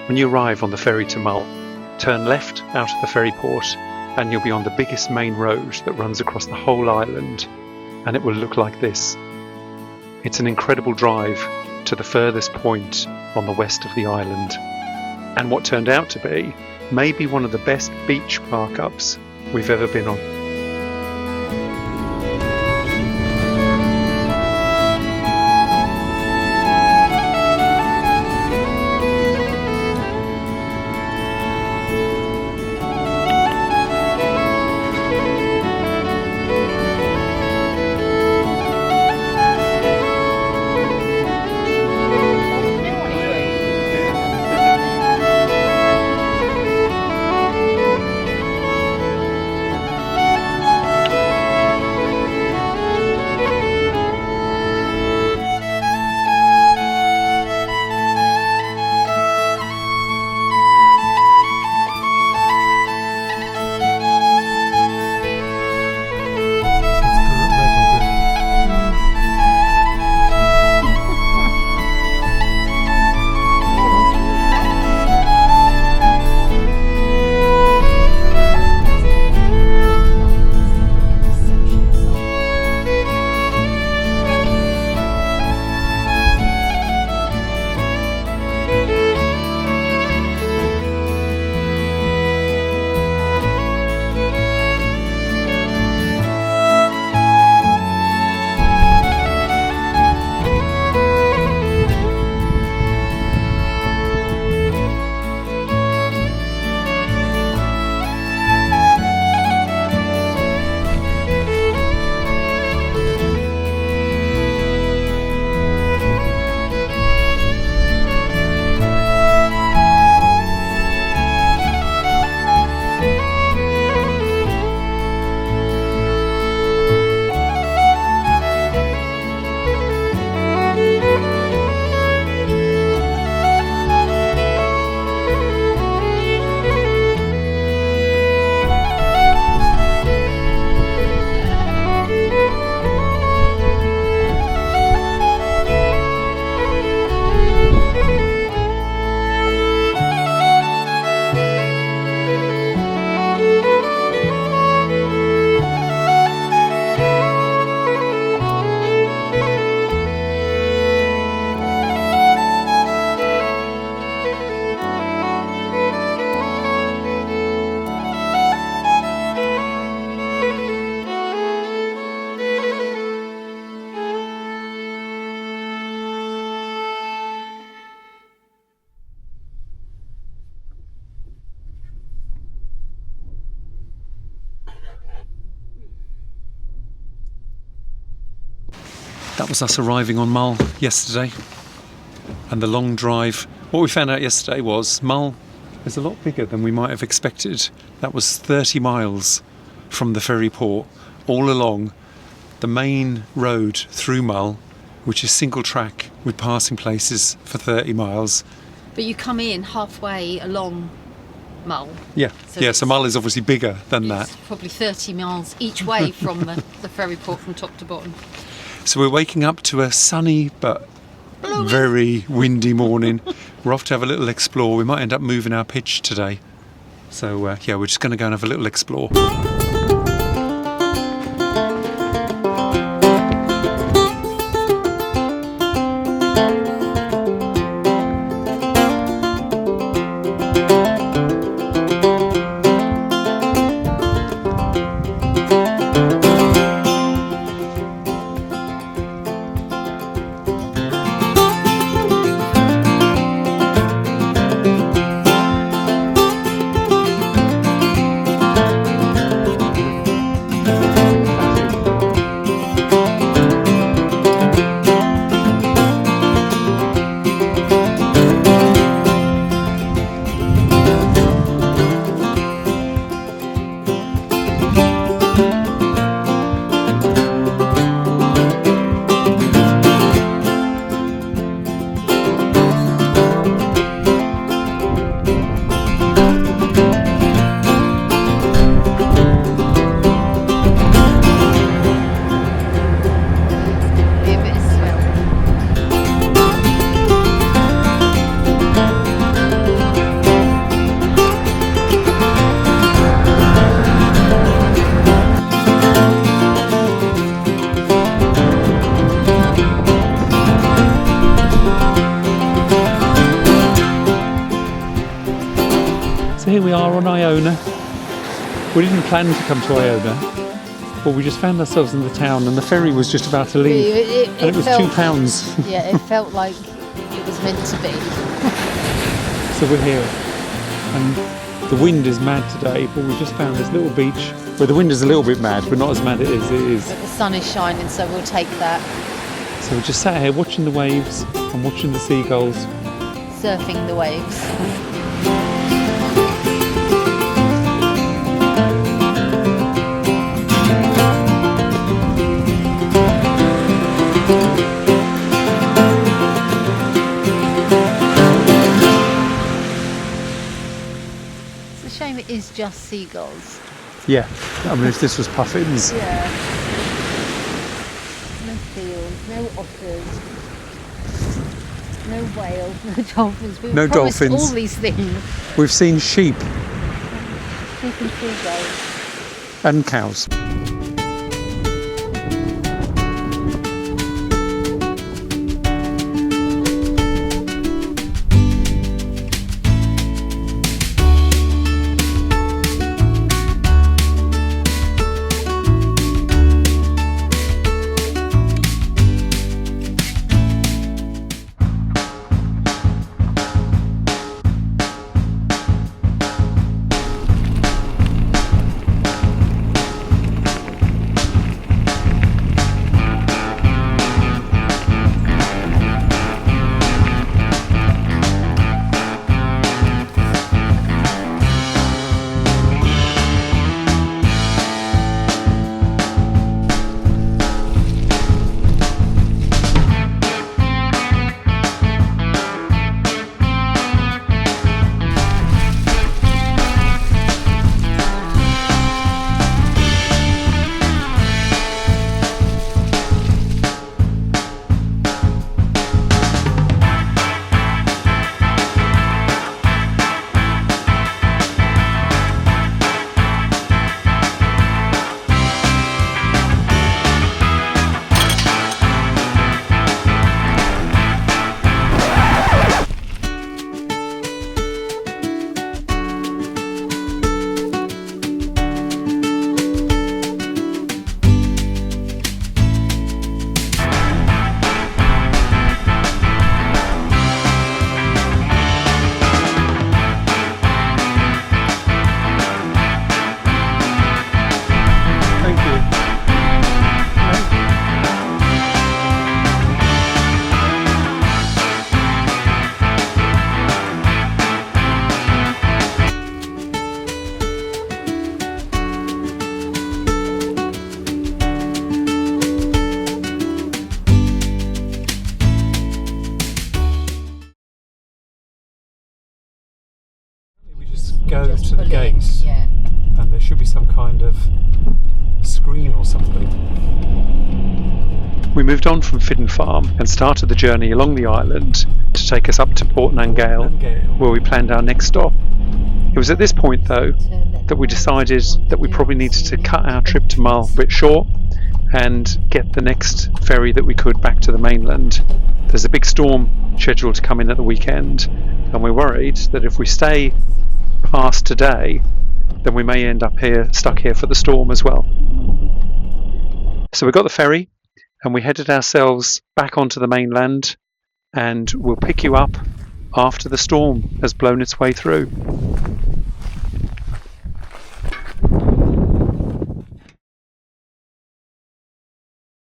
When you arrive on the ferry to Mull, turn left out of the ferry port and you'll be on the biggest main road that runs across the whole island, and it will look like this. It's an incredible drive to the furthest point on the west of the island, and what turned out to be maybe one of the best beach park-ups we've ever been on. That was us arriving on Mull yesterday, and the long drive. What we found out yesterday was Mull is a lot bigger than we might have expected. That was 30 miles from the ferry port, all along the main road through Mull, which is single track with passing places for 30 miles. But you come in halfway along Mull. Yeah, so Mull is obviously bigger than that. Probably 30 miles each way from the ferry port from top to bottom. So we're waking up to a sunny but very windy morning. We're off to have a little explore. We might end up moving our pitch today. So we're just going to go and have a little explore. here we are on Iona. We didn't plan to come to Iona, but we just found ourselves in the town and the ferry was just about to leave. And it was £2. Yeah, it felt like it was meant to be. So we're here. And the wind is mad today, but we just found this little beach where the wind is a little bit mad, but not as mad as it is. But the sun is shining, so we'll take that. So we just sat here watching the waves and watching the seagulls. Surfing the waves. It's a shame it is just seagulls. Yeah, I mean if this was puffins. Yeah. No seals, no otters, no whales, no dolphins. We've No promised dolphins. all these things. We've seen sheep Sheep and seagulls. and cows. Go to the gates, yeah. and there should be some kind of screen or something. We moved on from Fidden Farm and started the journey along the island to take us up to Port Nangale, where we planned our next stop. It was at this point though that we decided that we probably needed to cut our trip to Mull a bit short and get the next ferry that we could back to the mainland. There's a big storm scheduled to come in at the weekend, and we're worried that if we stay past today, then we may end up here stuck here for the storm as well. So we got the ferry and we headed ourselves back onto the mainland, and we'll pick you up after the storm has blown its way through.